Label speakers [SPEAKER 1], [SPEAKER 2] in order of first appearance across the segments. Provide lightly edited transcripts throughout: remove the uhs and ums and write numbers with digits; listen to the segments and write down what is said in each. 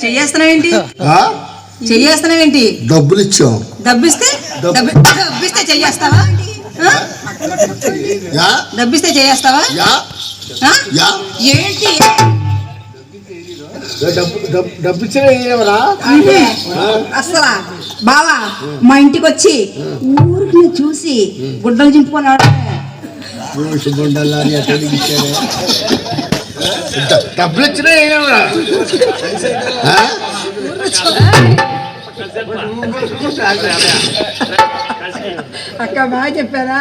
[SPEAKER 1] చెయ్యేస్తున్నావేంటి? చెయ్యేస్తున్నావేంటి?
[SPEAKER 2] డబ్బులు ఇచ్చాం.
[SPEAKER 1] డబ్బిస్తే చెయ్యేస్తావా? డబ్బిస్తే చెయ్యేస్తావా? ఏంటి
[SPEAKER 2] డబ్బు ఇచ్చేవరా?
[SPEAKER 1] అసలా బావా మా ఇంటికి వచ్చి ఊరికి చూసి గుడ్డలు చింపుకున్నాడు.
[SPEAKER 2] డబ్బులు ఇచ్చినా
[SPEAKER 1] అక్క బాగా చెప్పారా?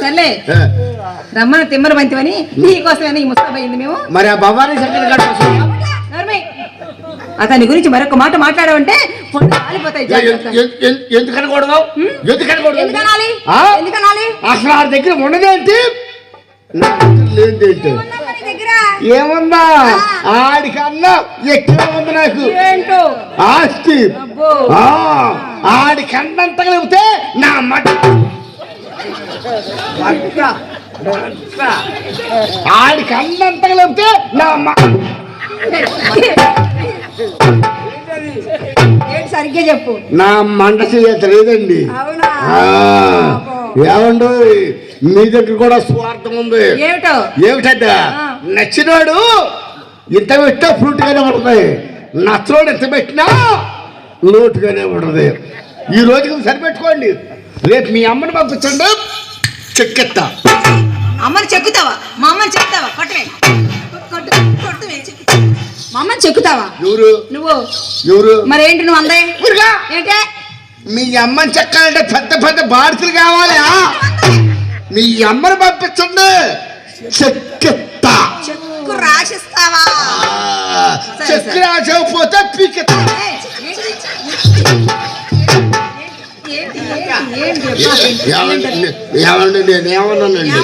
[SPEAKER 1] సర్లే రమ్మని తిమ్మర బంతివని నీకోసమేనా ఈ ముస్తాబయింది మేము.
[SPEAKER 2] మరి ఆ భవానీ
[SPEAKER 1] అతని గురించి మరొక మాట మాట్లాడమంటే ఆలిపోతాయి. ఎందుకనాలి?
[SPEAKER 2] అసలు ఆ దగ్గర ఉన్నదేంటి లేదేంటి? ఏమన్నా ఆడికన్నా ఎక్కువ ఉంది నాకు ఆస్తి. ఆడికన్నంత కలిపితే నా మట ఆడికన్నంత కలిపితే నా
[SPEAKER 1] సరిగ్గా చెప్పు.
[SPEAKER 2] నా మంట చేయత లేదండి. ఏమండు మీ దగ్గర కూడా స్వార్థం ఉంది. ఏమిటంట నచ్చినాడు ఇంత పెట్టినా ఫ్రూట్ గానే ఉంటుంది, నచ్చలోడు ఎంత పెట్టినా లోటుగానే ఉంటుంది. ఈ రోజుకి సరిపెట్టుకోండి. రేపు మీ అమ్మని పంపించండి, చెక్కెత్తా.
[SPEAKER 1] అమ్మని చెక్కుతావా? మా అమ్మని చెక్కుతావా? మా అమ్మని చెక్కుతావా?
[SPEAKER 2] ఎవరు
[SPEAKER 1] నువ్వు?
[SPEAKER 2] ఎవరు
[SPEAKER 1] మరేంటి నువ్వు అందే ఏంటే?
[SPEAKER 2] మీ అమ్మని చెక్కాలంటే పెద్ద పెద్ద బాధ్యతలు కావాలి. మీ అమ్మని పంపించండి, చెక్కెత్తా.
[SPEAKER 1] చెక్కు రాసిస్తావా?
[SPEAKER 2] చెక్కు రాసకపోతే పీకెత్తా. ఏమండి నేనేమన్నానండి?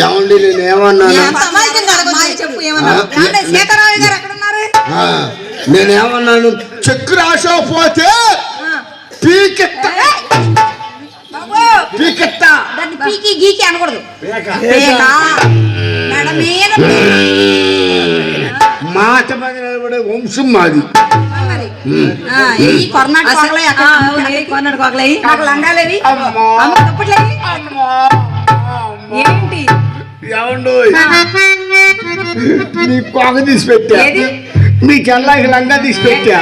[SPEAKER 2] ఏమండి నేనేమన్నాను? నేనేమన్నాను? చెక్కు రాసకపోతే పీకెత్తా. పీకెత్తా.
[SPEAKER 1] పీకి గీకి అనకూడదు.
[SPEAKER 2] మాట మీద వంశం మాది.
[SPEAKER 1] ఏంటి
[SPEAKER 2] ఏమండు మీ కోక తీసి పెట్టా, మీ చెల్లాకి లంగా తీసి పెట్టా,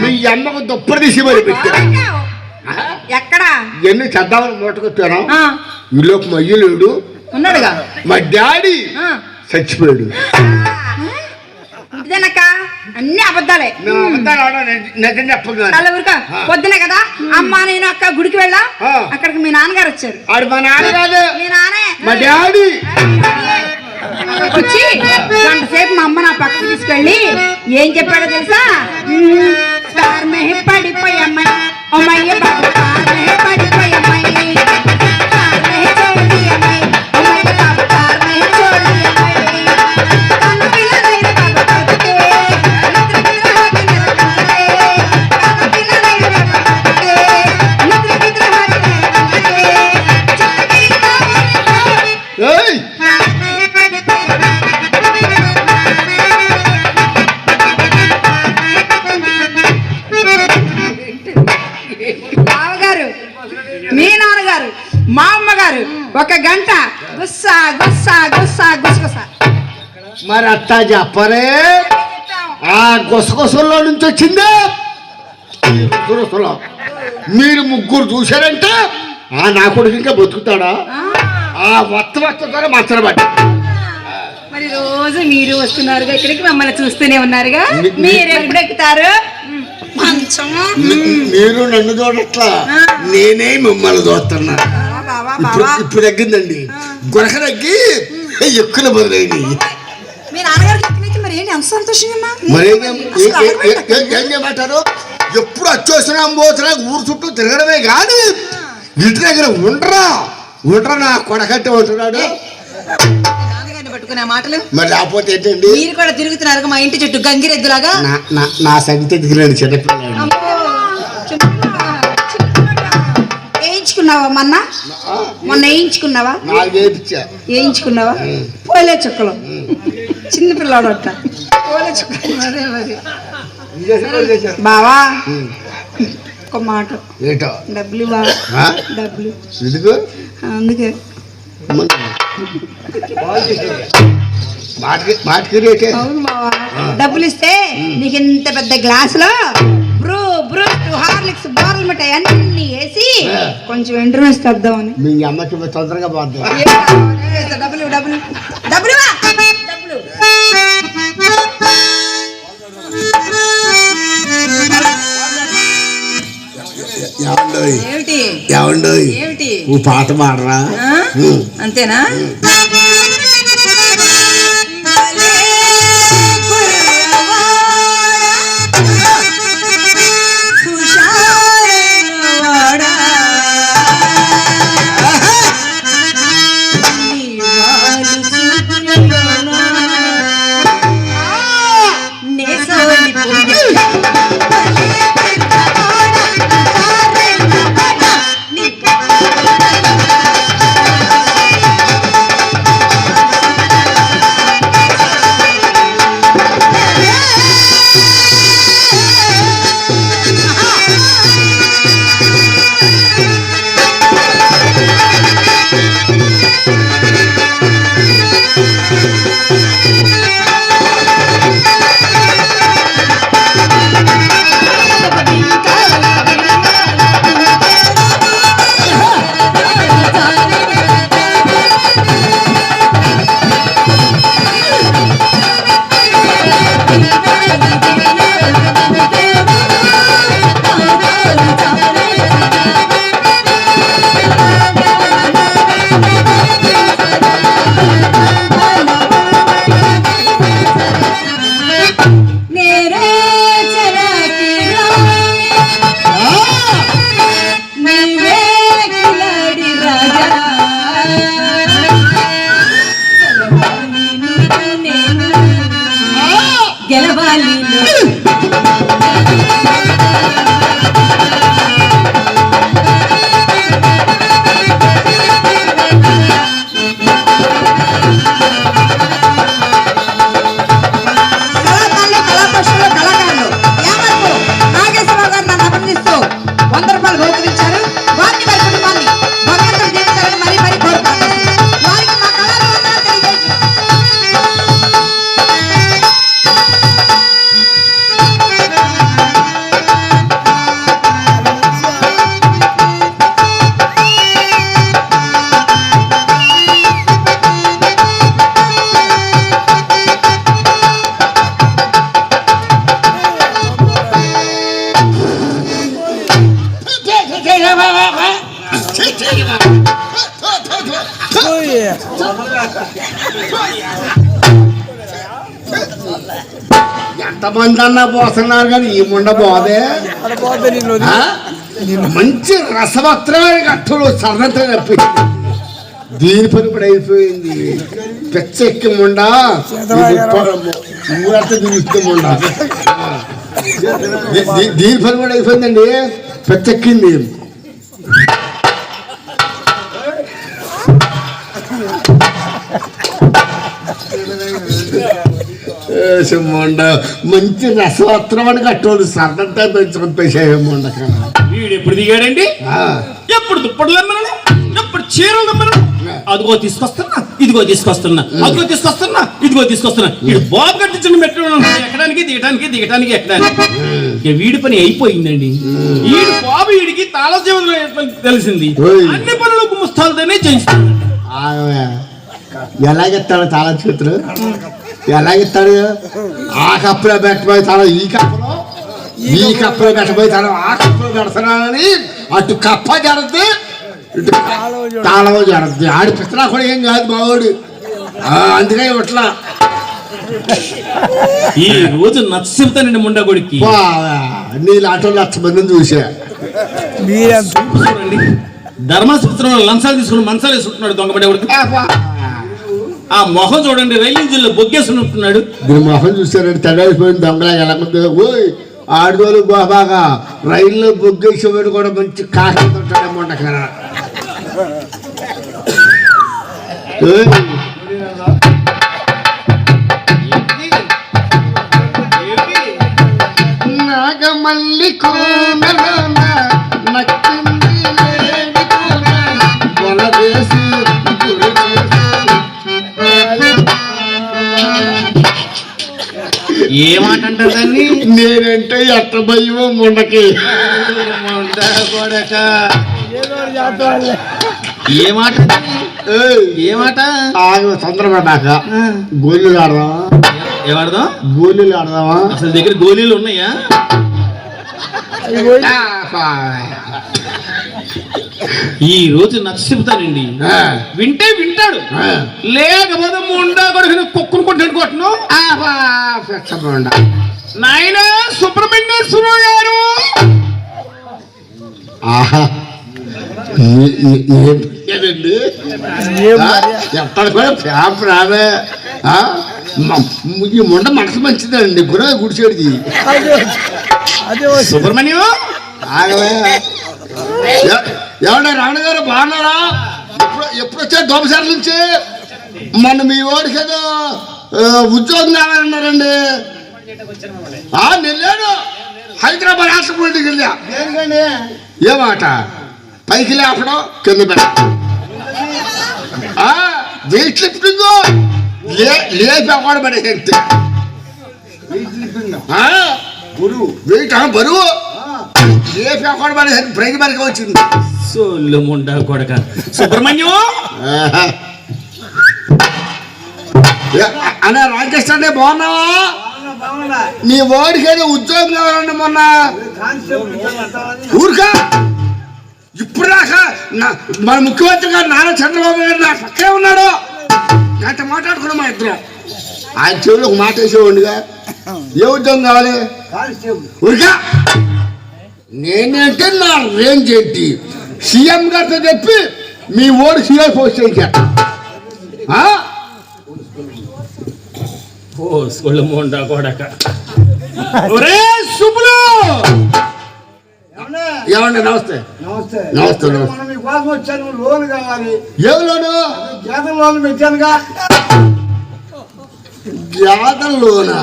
[SPEAKER 2] మీ అమ్మకు దుప్పటి తీసి మరి పెట్టా.
[SPEAKER 1] ఎక్కడ
[SPEAKER 2] ఎన్ని చద్దామని మూటకొచ్చాను. ఈలోపు మా అయ్యలేడు
[SPEAKER 1] ఉన్నాడుగా.
[SPEAKER 2] మా డాడీ చచ్చిపోయాడు.
[SPEAKER 1] ఇదేనక్క అన్ని అబద్ధాలే.
[SPEAKER 2] నిజం చెప్పదు.
[SPEAKER 1] పొద్దునే కదా అమ్మ నేను అక్క గుడికి వెళ్ళా, అక్కడికి మీ నాన్నగారు వచ్చారు.
[SPEAKER 2] ఆడు మా నాన్న కాదు,
[SPEAKER 1] మీ నాన్నే.
[SPEAKER 2] మా డాడీ
[SPEAKER 1] వచ్చి గంట సేపు మా అమ్మ నా పక్కకి తీసుకెళ్ళి ఏం చెప్పాడో తెలుసా? పడిపోయి అమ్మాయి అమ్మాయి పడిపోయి అమ్మాయి మీ నాన్నగారు మా అమ్మగారు ఒక గంట గుస్సా గుస్సా గుస్సా గుసగుస.
[SPEAKER 2] మరి అట్టా చెప్పరే, ఆ గుసగుసల్లో నుంచి వచ్చిందే గుసగుసలో. మీరు ముగ్గురు చూశారంటే ఆ నా కొడుకు ఇంకా బతుకుతాడా? ఆ వత్తతోనే మచ్చరబడ్డ.
[SPEAKER 1] మరి రోజు మీరు వస్తున్నారుగా ఇక్కడికి, మమ్మల్ని చూస్తూనే ఉన్నారుగా. మీరు ఎప్పుడు ఎక్కుతారు?
[SPEAKER 2] మీరు నన్ను చూడట్లా, నేనే మిమ్మల్ని చూస్తున్నా. ఇప్పుడు తగ్గిందండి, గురక తగ్గి ఎక్కువ మొదలైంది.
[SPEAKER 1] మీ నాన్నగారికి మరి ఏంటి అంత సంతోషంగా?
[SPEAKER 2] మరి ఏం చేయమంటారు? ఎప్పుడు వచ్చేసినా పోతున్నా ఊరు చుట్టూ తిరగడమే కాదు, ఇంటి దగ్గర ఉండరా నా కొడకట్టే ఉంటున్నాడు.
[SPEAKER 1] పట్టుకునే మాటలు
[SPEAKER 2] మరి లేకపోతే ఏంటండి?
[SPEAKER 1] మీరు కూడా తిరుగుతున్నారు మా ఇంటి చుట్టూ గంగిరెద్దులాగా.
[SPEAKER 2] నా సంగతి దిగులేండి చిన్నపిల్లలు.
[SPEAKER 1] వేయించుకున్నావా మొన్న వేయించుకున్నావా? వేయించుకున్నావా? పోలే చుక్కలు చిన్నపిల్లాడు అట్ట పోలే చుక్కలు. అదే మరి బావా ఒక మాట, డబ్బులు ఇవ్వా? డబ్బులు అందుకే అవును బావా, డబ్బులు ఇస్తే నీకు ఇంత పెద్ద గ్లాసులో బ్రూ బ్రూస్ట్ హార్లిక్స్ బార్లు మిఠాయి అన్ని వేసి కొంచెం ఎంట్రన్స్ తెద్దామని.
[SPEAKER 2] మీ అమ్మకి తొందరగా పోద్దాం.
[SPEAKER 1] డబ్బులు డబ్బులు డబ్బులు డబ్బులు ఏమిటి ఏమిటి
[SPEAKER 2] పాట పాడరా?
[SPEAKER 1] అంతేనా?
[SPEAKER 2] ఎంతమంది అన్నా పోతున్నారు కానీ ఈ ముండ పోదే. మంచి రసవత్రమైన కట్టలు సరళత తప్పి దీని పని కూడా అయిపోయింది. పెచ్చెక్కి ముండ ఊరంతా దిగుతుంది ముండ. దీని పని కూడా అయిపోయిందండి. పెచ్చెక్కింది. మొండ మంచి రసవత్రం అని కట్టోళ్ళు సరదంతా పెంచుకొని పేసేయమండ.
[SPEAKER 3] వీడు ఎప్పుడు దిగాడండి? ఎప్పుడు దుప్పట్లు అమ్మను, ఎప్పుడు చీరలు అమ్మను. అదిగో తీసుకొస్తున్నా, ఇదిగో తీసుకొస్తున్నా, అదిగో తీసుకొస్తున్నా, ఇదిగో తీసుకొస్తున్నా. వీడు బాబు కట్టించిన మెట్లు ఎక్కడానికి దిగడానికి దిగడానికి ఎక్కడానికి వీడి పని అయిపోయిందండి. వీడు బాబు వీడికి తాళజీవులు తెలిసింది. అన్ని పనులు ముస్తాలతోనే చేయిస్తాడు.
[SPEAKER 2] ఎలాగెత్తాడు తాళ చేతులు? ఎలాగెత్తాడు? ఆ కప్పులో పెట్టబోయి తాళ ఈ కప్పులో పెట్టబోయి తాళ ఆ కప్పులో పెడతానని అటు కప్ప జరుగుద్ది, ఇటు తాళం జరుగుద్ది. ఆడి పిత్తనా కూడా ఏం కాదు బావోడు. అందుకే ఇట్లా
[SPEAKER 3] ఈ రోజు నచ్చబుతానండి ముండగొడికి.
[SPEAKER 2] నీళ్ళు ఆటో 1,00,000 మందిని చూసా.
[SPEAKER 3] ధర్మాసుపత్రంలో లంచాలు తీసుకుని మంచాలు వేసుకుంటున్నాడు దొంగపడేవాడికి. ఆ మొహం చూడండి, రైలు ఇంజిన్లో బొగ్గేసుకుంటున్నాడు.
[SPEAKER 2] దీని మొహం చూసారండి, తెగైపోయింది దొంగలా. ఎలా ఓయ్ ఆడవాళ్ళు బాగా రైల్లో బొగ్గేసేవాడు కూడా మంచి కాకి ఉంటాడేమో. ఏయ్, నాగమల్లి కోనలోన నచ్చింది లేడి కోన, వలవేసి గురి
[SPEAKER 3] ఏ మాట అంటారు దాన్ని?
[SPEAKER 2] నేనంటే ఎట్ట భయమో ముండకి.
[SPEAKER 3] ఏ మాట? ఏ మాట?
[SPEAKER 2] ఆగు, తొందరపడ్డాక గోళీలు ఆడదామా?
[SPEAKER 3] ఏమాడదాం?
[SPEAKER 2] గోళీలు ఆడదామా?
[SPEAKER 3] అసలు దగ్గర గోళీలు ఉన్నాయా? ఈ రోజు నచ్చ చెబుతానండి, వింటే వింటాడు, లేకపోతే ముండా కొడుకుని కుక్కును కొట్టినట్టు కొట్టను. నాయన సుబ్రహ్మణ్యేశ్వరరావు గారు,
[SPEAKER 2] ఎక్కడ కూడా పేపర్ రావే. ఈ ముండ మనసు మంచిదండి, గుర గుడిచేడిది.
[SPEAKER 3] సుబ్రహ్మణ్యం
[SPEAKER 2] ఆగలే. ఏమన్నా రావణ గారు బాగున్నారా? ఎప్పుడు వచ్చారు? దోమసార్ల నుంచి. మొన్న మీ వాడికి ఏదో ఉద్యోగం కావాలన్నారండి. నేను హైదరాబాద్ హాస్పిటల్కి వెళ్ళా. ఏమాట? పైకి లేపడం, కింద పెట్టడం, వెయిట్ లిఫ్టింగ్, లేపి అవ్వడం పడేది. బరువు వెయిట్ బరువు లేపి అవ్వడం పడేది. ప్రైజ్ మనకి వచ్చింది.
[SPEAKER 3] సోళ్ళు ముండా కొడక. సుబ్రహ్మణ్యం
[SPEAKER 2] అన్నా, రామకృష్ణ అంటే బాగున్నావా? నీ వాడికి ఏదో ఉద్యోగం కావాలండి. మొన్న ఊరికా ఇప్పుడు దాకా మన ముఖ్యమంత్రి గారు నారా చంద్రబాబు గారు నా పక్కే ఉన్నాడు. గంట మాట్లాడుకున్నాం మా ఇద్దరం. ఆయన చెవులు ఒక మాట వేసేవాడిగా, ఏ ఉద్యోగం కావాలి? ఊరికా నేనంటే నా రేంజ్ ఏంటి? సీఎం గారితో చెప్పి మీ ఓడి సీఎం పోస్ట్ చేయించారు.
[SPEAKER 3] ఓ సోళ్ళు ముండా కొడక. ఒరే సుబ్బులు,
[SPEAKER 2] ఏమండి? నమస్తే.
[SPEAKER 4] నమస్తే.
[SPEAKER 2] నమస్తే.
[SPEAKER 4] మనం మీకోసం వచ్చాను, లోన్ కావాలి.
[SPEAKER 2] ఏ లోను?
[SPEAKER 4] గేదెల లోన్ పెట్టానుగా.
[SPEAKER 2] గేదెల లోనా?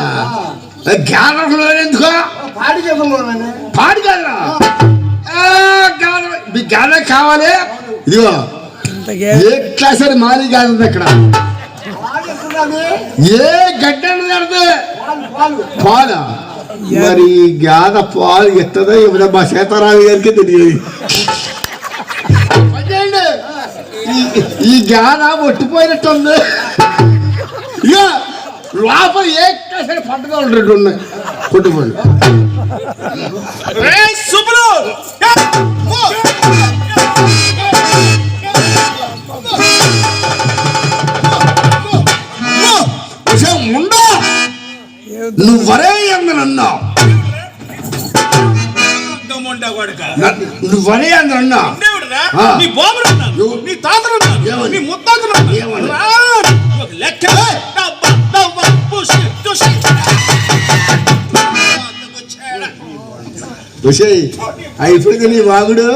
[SPEAKER 2] గేదెల లోన్ ఎందుకో?
[SPEAKER 4] పాడి గేదెల లోన్ అని.
[SPEAKER 2] పాడి గేదెలా? మీకు గేదె కావాలి? ఇదిగో ఏ క్లాస్ అని మారి గేదె ఇక్కడ. ఏ గడ్డ పాలు. మరి గేదె పాలు ఎత్తదో ఇవ్వదా? మా సీతారావు గారికి తెలియదు. ఈ గేదె ఒట్టిపోయినట్టుంది. ఇక లోపల ఏ క్లాస్ పంటగా ఉండేట్టు ఉన్నాయి కొట్టుకోండి. నువ్వరే అందనన్నా, నువ్వరే అందనన్నా.
[SPEAKER 3] నీ బాబులు ఉన్నారు, నీ తాతలు ఉన్నారు, నీ ముత్తాతలు లెక్క
[SPEAKER 2] అయిపోయింది నీ వాగుడు.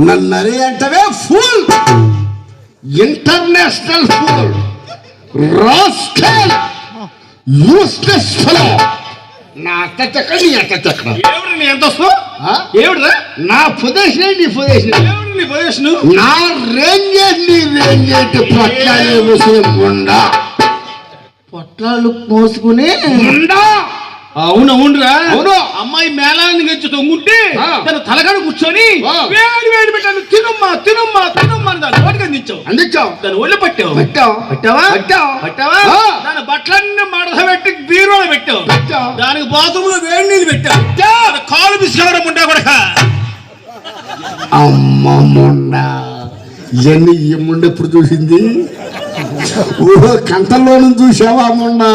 [SPEAKER 2] నన్నరే అంటవే fool, international fool, rascal, useless fellow. నా అత్త చెక్క, నీ అత్త చెక్క.
[SPEAKER 3] ఏమిటి నీ ఎంత వస్తు? ఏమిటిరా?
[SPEAKER 2] నా పొజిషన్ నీ పొజిషన్.
[SPEAKER 3] ఏమిటి నీ పొజిషన్?
[SPEAKER 2] నా రేంజ్ నీ రేంజ్ ఏంటి? పొట్లాలు మోసుకుని ముండా, పొట్లాలు మోసుకుని ముండా.
[SPEAKER 3] అవునవునురా.
[SPEAKER 2] అవును.
[SPEAKER 3] అమ్మాయి మేళాన్ని గెలిచి తొంగుంటే తన తలకాడ కూర్చొని వేడి వేడి పెట్టాను, తినమ్మా తినమ్మా తినమ్మా అని దాన్ని నోటికి అందించావు.
[SPEAKER 2] అందించావు.
[SPEAKER 3] దాన్ని ఒళ్ళు పట్టావు.
[SPEAKER 2] పట్టావా?
[SPEAKER 3] పట్టావా? దాని బట్టలన్నీ మడత పెట్టి బీరువాలో పెట్టావు. దానికి బాత్రూమ్ లో వేడి నీళ్ళు పెట్టావు. కాలు బిస్కెవడం ఉంటా కూడా.
[SPEAKER 2] అమ్మ ముండా, ఇవన్నీ ఈ ముండ ఎప్పుడు చూసింది? ఓహో, కంటల్లోనూ చూసావా ముండా?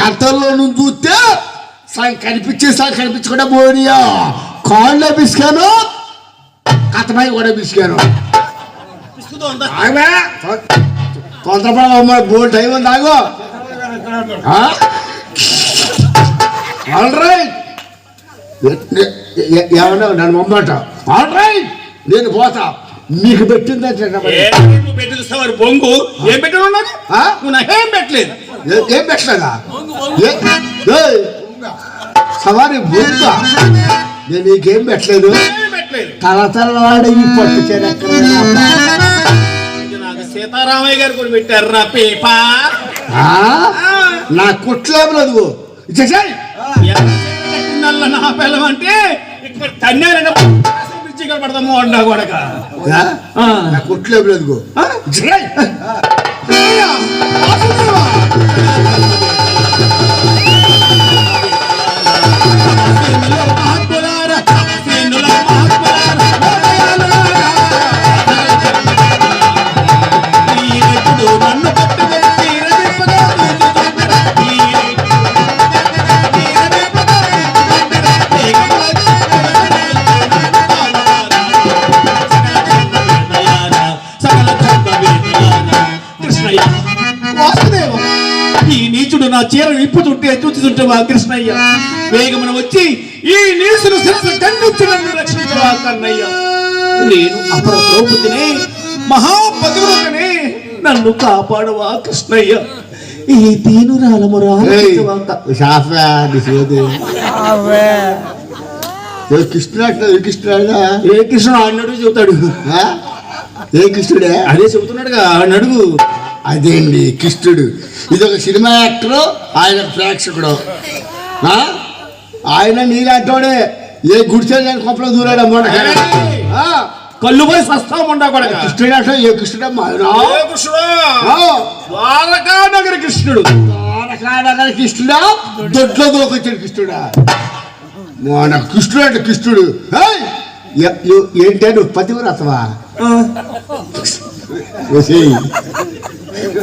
[SPEAKER 2] కంటల్లోనూ చూస్తే సగం కనిపించే సగం కనిపించకుండా పోనీయా. కాళ్ళలో బిస్కాను, కథమై కూడా బిస్కాను. తొందరపడ బోల్ టైం ఉంది, ఆగో. ఆల్ రైట్, ఏమన్నా నన్ను అమ్మాట ఆల్రైట్ నేను పోతా నీకు పెట్టిందంటే
[SPEAKER 3] నువ్వు పెట్టిస్తావు బొంగు ఏం పెట్టాను నాకు నువ్వు నాకేం పెట్టలేదు
[SPEAKER 2] ఏం పెట్టలేదా సవారి బొంగ నేను నీకేం పెట్టలేదు తలతలవాడ ఈ పట్టు
[SPEAKER 3] నాకు సీతారామయ్య గారు కూడా పెట్టారు రా పేపా
[SPEAKER 2] నా కుట్లేదు ఇచ్చేసాయి
[SPEAKER 3] నా పిల్లం అంటే ఇక్కడ తన్నారంటే బ్రిడ్జి ఇక్కడ పడతాము అన్నా కూడా
[SPEAKER 2] నా కుట్లేదు
[SPEAKER 3] ఈ నీచుడు నా చీర విప్పుతుంటే చూస్తుంటేవా కృష్ణయ్య వేగమున వచ్చి ఈ నీచుడు శిరస్సు ఖండించి నన్ను రక్షించవా కన్నయ్య నేను అపర ద్రౌపదిని మహాపతివ్రతని నన్ను కాపాడవా కృష్ణయ్య ఈ దీనురాలమురా
[SPEAKER 2] కృష్ణుడా
[SPEAKER 3] ఏ కృష్ణుడు అన్నడు చెబుతాడు
[SPEAKER 2] ఏ కృష్ణుడే
[SPEAKER 3] అదే చెబుతున్నాడుగా అడుగు
[SPEAKER 2] అదేండి కృష్ణుడు ఇది ఒక సినిమా యాక్టరు ఆయన ప్రేక్షకుడు ఆయన నీలాంటోడే ఏ గుడిసె కొంపలో దూరాడు అమ్మ
[SPEAKER 3] కళ్ళు పోయి సస్తాం ఉండా కూడా
[SPEAKER 2] కృష్ణుడు అంటే ఏ కృష్ణుడమ్మా
[SPEAKER 3] ద్వారకానగరి కృష్ణుడు
[SPEAKER 2] ద్వారకానగరి కృష్ణుడా దొడ్లో దోకొచ్చాడు కృష్ణుడా మన కృష్ణుడు అంటే కృష్ణుడు ఏంటే నువ్వు పతివ్రతవా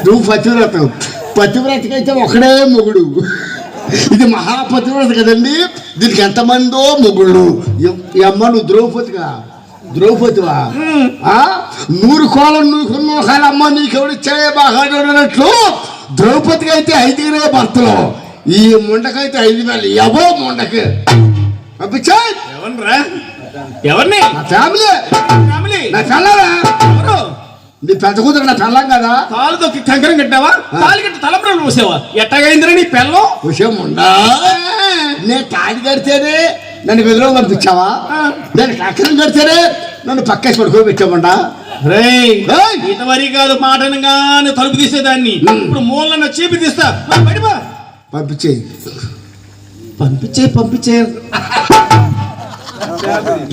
[SPEAKER 2] నువ్వు పతివ్రతకైతే ఒకడే మొగుడు ఇది మహాపతివ్రత కదండి దీనికి ఎంతమందో మొగుళ్ళు ఈ అమ్మ నువ్వు ద్రౌపదివా 100 కోలం నువ్వుకున్న ఒకళ్ళ అమ్మ నీకెవడు చేయబాగానట్లు ద్రౌపదికి అయితే 5 భర్తలు ఈ ముండకైతే 5,000 ఎవో ముండకి పంపించాయి
[SPEAKER 3] ఎవరిని
[SPEAKER 2] నా ఫ్యామిలీ నా పిల్లరా నీ పెద్ద కూతురు నా పిల్లం కదా
[SPEAKER 3] తాళ్ళతో కంకరం కట్టావా తాళి కట్టి తలంబ్రాలు పోసావా ఎట్టగైందిరా నీ పిల్లం
[SPEAKER 2] విషయం ఉండా నేను తాళి కడితేనే నన్ను వెదులో పంపించావా నేను కంకరం కడితేనే నన్ను పక్కేసి పడుకోబెట్టామండా
[SPEAKER 3] ఇంతవరీ కాదు మాటనగానే తలుపు తీసేదాన్ని ఇప్పుడు మూలన్న చీపి తీస్తా బయటపా పంపించే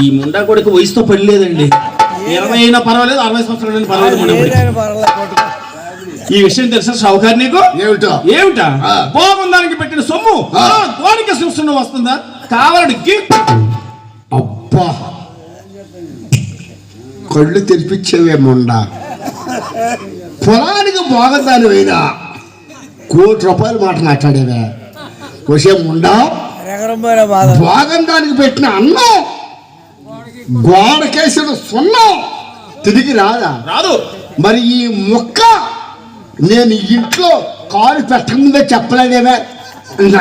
[SPEAKER 3] ఈ ముండా కొడుకు వయసుతో పని లేదండి 20 అయినా పర్వాలేదు 60 సంవత్సరాలు పర్వాలేదు ఈ విషయం తెలుసా షావుకారు నీకు ఏమిటా బాగుందానికి పెట్టిన సొమ్ము గోడికి చూస్తున్న వస్తుందా కావాలకి
[SPEAKER 2] అబ్బా కళ్ళు తెరిపించేవేముండా పొలానికి బాగుందాని అయినా ₹1 కోటి మాట మాట్లాడేవే విషయం ఉండా బాగుందానికి పెట్టిన అన్నం గోడకేసిన సున్నం తిరిగి రాదు మరి ఈ ముక్క నేను ఇంట్లో కాలు పెట్టకముందే చెప్పలేదేమే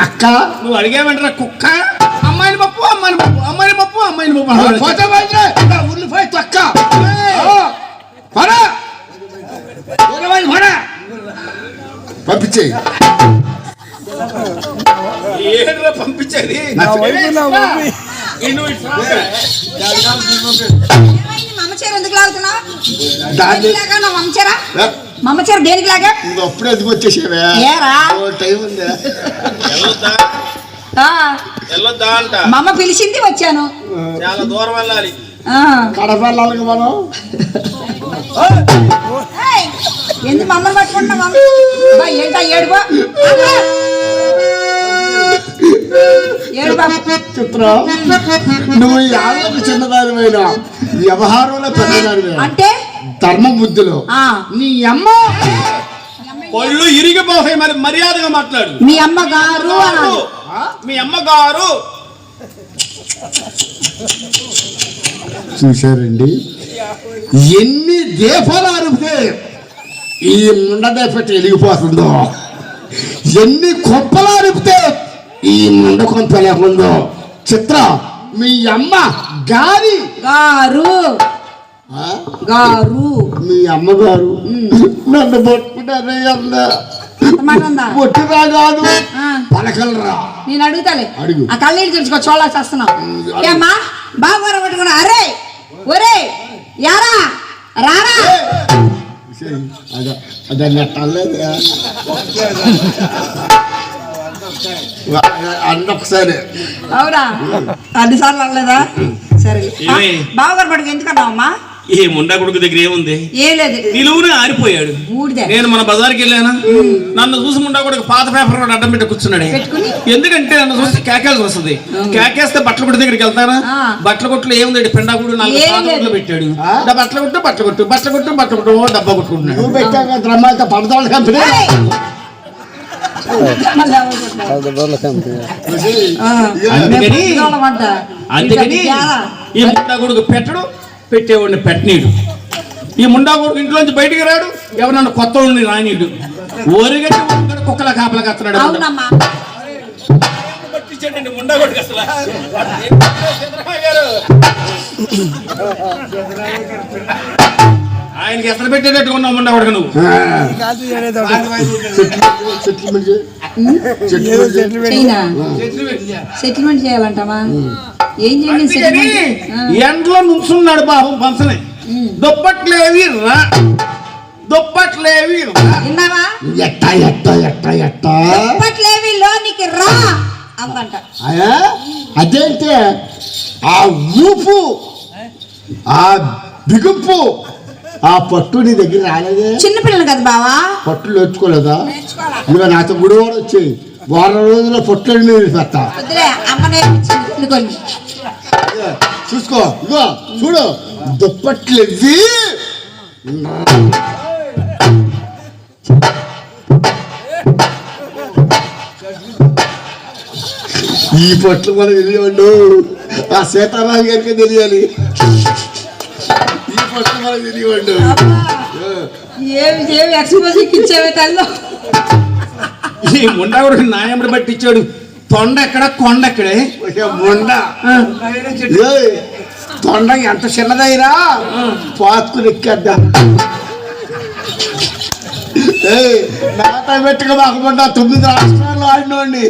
[SPEAKER 2] అక్క
[SPEAKER 3] నువ్వు అడిగేమంటారా కుక్క అమ్మాయిని పప్పు
[SPEAKER 2] ఉల్లిపాయ తక్క పంపించేయి
[SPEAKER 3] పంపించేది
[SPEAKER 1] మమ్మచేరు దేనికి లాగా
[SPEAKER 2] అప్పుడే ఎందుకు వచ్చేసేవే టైం ఉందా
[SPEAKER 1] మమ్మ పిలిచింది వచ్చాను
[SPEAKER 3] చాలా దూరం వెళ్ళాలి
[SPEAKER 2] కడప వెళ్ళాలి మనం
[SPEAKER 1] ఎందుకు మమ్మల్ని పట్టుకుంటున్నా ఏంటా ఏడుకో
[SPEAKER 2] చిత్రం నువ్వు యాళ్ళకు చిన్నదానివైనా వ్యవహారంలో పెద్దదానివైనా అంటే ధర్మ బుద్ధిలో నీ అమ్మ
[SPEAKER 3] పళ్ళు ఇరిగిపోతాయి మరి మర్యాదగా మాట్లాడు
[SPEAKER 1] మీ అమ్మగారు
[SPEAKER 2] చూశారండి ఎన్ని దీపాలు అరిపితే ఈ ముండ దీపట్టి వెలిగిపోతుందో ఎన్ని కొంపలు అరిపితే ఈ ముండ కొంప లేకుందో చిత్ర మీ అమ్మ గారి
[SPEAKER 1] గారు
[SPEAKER 2] ఆ?
[SPEAKER 1] గారు
[SPEAKER 2] మీ అమ్మగారు నన్ను పట్టుకున్నారే అన్న
[SPEAKER 1] అంత మాట ఉందా?
[SPEAKER 2] పొట్టురా కాదు
[SPEAKER 1] ఆ,
[SPEAKER 2] పలకలరా.
[SPEAKER 1] నేను అడుగుతాలే.
[SPEAKER 2] అడుగు.
[SPEAKER 1] ఆ కళ్ళీళ్ళు తెలుసుకో, చూడాలి చేస్తున్నావు ఏమ్మా బాబు పట్టుకున్నా. అరే ఒరే యారా రారా.
[SPEAKER 2] అదే నెట్టలేదు అన్నొకసారి
[SPEAKER 1] అవునా? అన్నిసార్లు అనలేదా? సరే
[SPEAKER 3] ఏమే?
[SPEAKER 1] బావగారు పట్టుకు ఎందుకన్నావమ్మా?
[SPEAKER 3] ఈ ముండా కొడుకు దగ్గర ఏముంది?
[SPEAKER 1] ఏం లేదు,
[SPEAKER 3] నిలువునే ఆరిపోయాడు.
[SPEAKER 1] ఊడిదే
[SPEAKER 3] నేను మన బజార్కి వెళ్ళానా, నన్ను చూసి ముండా కొడుకు పాత పేపర్ కూడా అడ్డం పెట్టి కూర్చున్నాడే.
[SPEAKER 1] పెట్టుకుని?
[SPEAKER 3] ఎందుకంటే నన్ను చూసి కేకేసి వస్తుంది. కేకేస్తే బట్టల కొట్టు దగ్గరికి వెళ్తానా,
[SPEAKER 1] ఆ.
[SPEAKER 3] బట్టల కొట్టులో ఏముంది, పెండాకుడు 4
[SPEAKER 1] ఏం
[SPEAKER 3] పాత
[SPEAKER 1] లేదు.
[SPEAKER 3] కొట్లు పెట్టాడు. బట్టల కొట్టు బట్టల కొట్టు బట్టల కొట్టు బట్టల కొట్టు డబ్బా కొట్టుకుంటున్నాడు.
[SPEAKER 2] నువ్వు పెట్టాక ద్రమ్మాలతో పడతాడు కంపెనీ
[SPEAKER 1] ఏయ్! మళ్ళీ ఎవరు
[SPEAKER 3] అందుకని
[SPEAKER 1] కొట్టాలంట?
[SPEAKER 3] అందుకని ఈ ముండా కొడుకు పెట్టడు, పెట్టేవాడిని పెట్టనీడు. ఈ ముండా కొడుకు ఇంట్లోంచి బయటికి రాడు, ఎవరన్నా కొత్త వాడిని రానీడు. ఓరిగట్టి కుక్కల కాపలా కత్తనాడు.
[SPEAKER 1] అవునమ్మా.
[SPEAKER 3] ఆయనకి ఎసరు పెట్టేటట్టు ఉన్నావు ముండా కొడుకు నువ్వు.
[SPEAKER 1] చెయ్యినా? సెటిల్మెంట్ చేయాలంటమా? ఏం చేయండి
[SPEAKER 3] అందుకని
[SPEAKER 1] సెటిల్మెంట్?
[SPEAKER 3] ఎండ్లో నుంచున్నాడు బాబు పంచనే. దుప్పట్లేవి రా, దుప్పట్లేవి రా.
[SPEAKER 1] విన్నావా?
[SPEAKER 2] ఎట్టా ఎట్టా ఎట్టా ఎట్టా
[SPEAKER 1] అప్పట్లేవి లోనికి రా అందంట.
[SPEAKER 2] అదేంటే ఆ ఊపు ఆ బిగుపు ఆ పట్టు నీ దగ్గర రాలేదే.
[SPEAKER 1] చిన్నపిల్లలు కదా బావా,
[SPEAKER 2] పట్టులు నేర్చుకోలేదా?
[SPEAKER 1] నేర్చుకోవాలా?
[SPEAKER 2] ఇదిగో నాతో గుడి కూడా వచ్చాయి, వారం రోజుల్లో పొట్లు నేను పెడతా.
[SPEAKER 1] వద్దులే, అమ్మ నేర్పించింది కొన్ని.
[SPEAKER 2] చూసుకో, ఇగో చూడు, దుప్పట్లు ఇవ్వి. ఈ పట్లు మనకు తెలియదు, ఆ సీతారాం గారికి తెలియాలి. ఈ పట్లు మనకు తెలియదు.
[SPEAKER 1] ఏమి ఎక్స్పోజింగ్ ఇచ్చావే తల్లు.
[SPEAKER 3] ఈ ముండా కొడుకు నాయముడు బట్టి ఇచ్చాడు. తొండ ఎక్కడ కొండ ఎక్కడే.
[SPEAKER 2] మొండ తొండ ఎంత చిన్నదైరా పాతుకుని ఎక్కేద్దాం. నాట పెట్టుకు మాకుండా 9 రాష్ట్రాల్లో ఆడినోండి.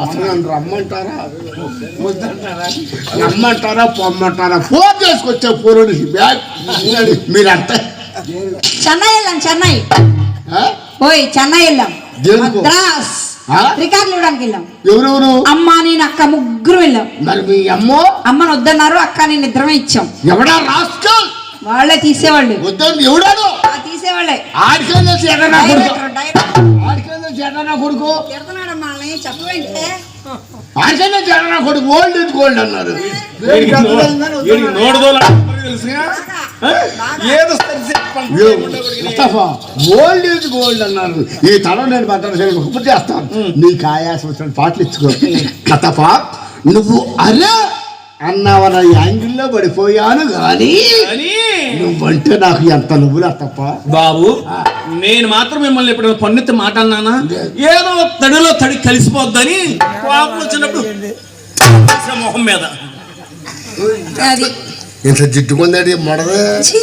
[SPEAKER 2] అసలు నన్ను రమ్మంటారా రమ్మంటారా పొమ్మంటారా? ఫోన్ చేసుకొచ్చా పూర్వని బ్యాగ్ మీరంతా.
[SPEAKER 1] చెన్నై వెళ్ళాం, చెన్నై.
[SPEAKER 2] ఆ?
[SPEAKER 1] ఓయ్ చెన్నై వెళ్ళాం,
[SPEAKER 2] దేనికో?
[SPEAKER 1] మద్రాస్
[SPEAKER 2] ఆ?
[SPEAKER 1] రికార్డులు ఇవ్వడానికి వెళ్ళాం.
[SPEAKER 2] ఎవరెవరు?
[SPEAKER 1] అమ్మ నేను అక్క ముగ్గురు వెళ్ళాం.
[SPEAKER 2] మరి మీ అమ్మో
[SPEAKER 1] అమ్మని వద్దన్నారు, అక్క నేను ఇద్దరమే ఇచ్చాం.
[SPEAKER 2] ఎవడా రాస్కల్?
[SPEAKER 1] వాళ్ళే తీసేవాళ్ళు.
[SPEAKER 2] వద్దని ఎవడాడు?
[SPEAKER 1] తీసేవాళ్ళే.
[SPEAKER 2] ఆడికెళ్ళి ఎడనా కొడుకు,
[SPEAKER 1] డైరెక్టర్, డైరెక్టర్.
[SPEAKER 2] ఆడికెళ్ళి ఎడనా కొడుకు,
[SPEAKER 1] తిడుతున్నాడమ్మా వాళ్ళని, చెప్పవేంటే?
[SPEAKER 2] ఆడికెళ్ళి ఎడనా కొడుకు. ఓల్డ్ ఇస్ గోల్డ్ అన్నారు.
[SPEAKER 3] నోడుదోలా ఏదో
[SPEAKER 2] ముస్తఫా ఓల్డ్ ఈజ్ గోల్డ్ అన్నారు. ఈ తరం నేను భద్రాచలం ఉప చేస్తాను. నీకు ఆయాసం వచ్చిన పాటలు ఇచ్చుకో. కథపా నువ్వు అరే అన్నవన్న యాంగిల్లో పడిపోయాను కానీ నువ్వంటే నాకు ఎంత నువ్వులు తప్ప.
[SPEAKER 3] బాబు నేను మాత్రం మిమ్మల్ని ఎప్పుడు పన్నెత్తి మాట అన్నానా? ఏదో తడిలో తడి కలిసిపోద్దని కోపం వచ్చినప్పుడు మొహం మీద
[SPEAKER 1] అది
[SPEAKER 2] ఇంత జిడ్డుకుందండి మొడదే.
[SPEAKER 1] ఛీ.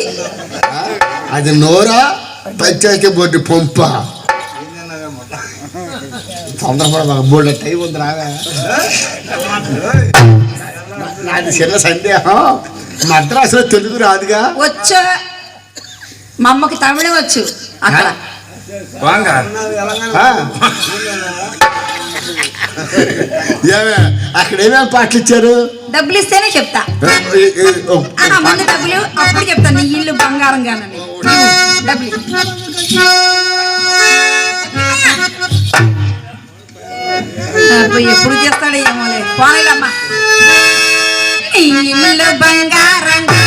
[SPEAKER 2] అది నోరా పంచాయతీ బోర్డు పంప. తొందరపడ బోర్డు టైం ఉంది రాగా. నాది చిన్న సందేహం, మద్రాసులో తెలుగు రాదుగా?
[SPEAKER 1] వచ్చు, మా అమ్మకి తమిళం వచ్చు. అక్కడ
[SPEAKER 2] అక్కడ ఏమేమి పాటలు ఇచ్చారు?
[SPEAKER 1] డబ్బులు ఇస్తేనే చెప్తా. ముందు డబ్బులు, అప్పుడు చెప్తా నీ ఇల్లు బంగారంగానని. డబ్బులు ఎప్పుడు చేస్తాడు ఏమోలే. పోనీలమ్మా. ఇల్లు బంగారంగా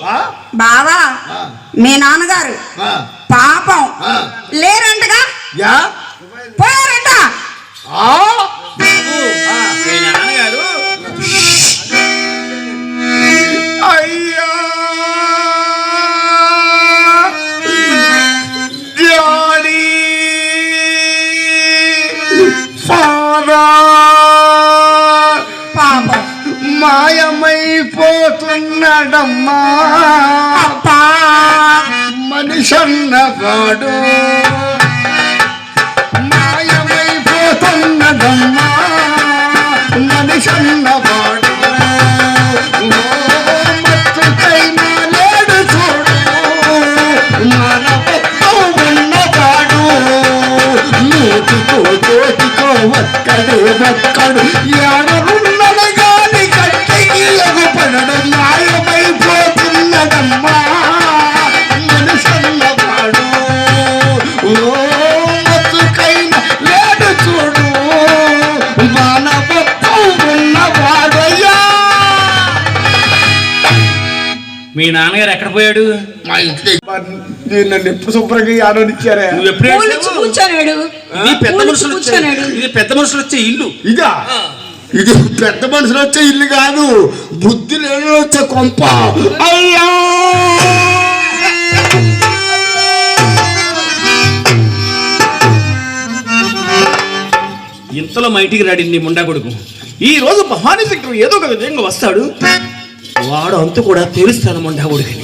[SPEAKER 2] ఆ?
[SPEAKER 1] బావా
[SPEAKER 2] ఆ.
[SPEAKER 1] మీ నాన్నగారు
[SPEAKER 2] ఆ.
[SPEAKER 1] పాపం
[SPEAKER 2] ఆ.
[SPEAKER 1] లేరంటగా
[SPEAKER 2] యా?
[SPEAKER 1] పోయారంట.
[SPEAKER 2] ఆ?
[SPEAKER 3] మీ నాన్నగారు
[SPEAKER 2] అయ్యా డాడీ ఫాదర్
[SPEAKER 1] పాపం
[SPEAKER 2] మాయమైపోతున్నాడమ్మా
[SPEAKER 1] అప్పా.
[SPEAKER 2] మనిషన్నవాడు మాయమైపోతున్నదమ్మా మనిషన్నవాడు మత్తుకైనా లేడు చూడు మానవత్వం ఉన్నవాడు నూటికో కోటికో ఒక్కడే ఒక్కడు ఎవరున్నది గాలి కట్టికి ఎగుపడడు మాయమైపోతున్నదమ్మా మనుషున్నవాడు ఓ మత్తుకైనా లేడు చూడు మానవత్వం ఉన్నవాడయ్యా.
[SPEAKER 3] మీ నాన్నగారు ఎక్కడ పోయాడు?
[SPEAKER 2] మా ఇంటికి నేను నన్ను ఎప్పుడు శుభ్రంగా ఆలోచించారే.
[SPEAKER 3] నువ్వు ఎప్పుడు
[SPEAKER 1] పూలు
[SPEAKER 3] ఏడ్చావు?
[SPEAKER 1] కూర్చోనాడు.
[SPEAKER 3] ఇది పెద్ద
[SPEAKER 1] పూలు
[SPEAKER 3] మనుషులు వచ్చే
[SPEAKER 1] కూర్చోనాడు.
[SPEAKER 3] ఇది పెద్ద మనుషులు వచ్చే ఇల్లు.
[SPEAKER 2] ఇదా ఇది పెద్ద మనుషులు వచ్చే ఇల్లు కాదు, బుద్ధి లేని వచ్చే కొంప. అయ్యా
[SPEAKER 3] ఇంతలో మా ఇంటికి రాడి నీ ముండా కొడుకు. ఈ రోజు భవానీ శంకర్ ఏదో ఒక విధంగా వస్తాడు, వాడు అంతు కూడా తెలుస్తాను ముండా కొడుకుని.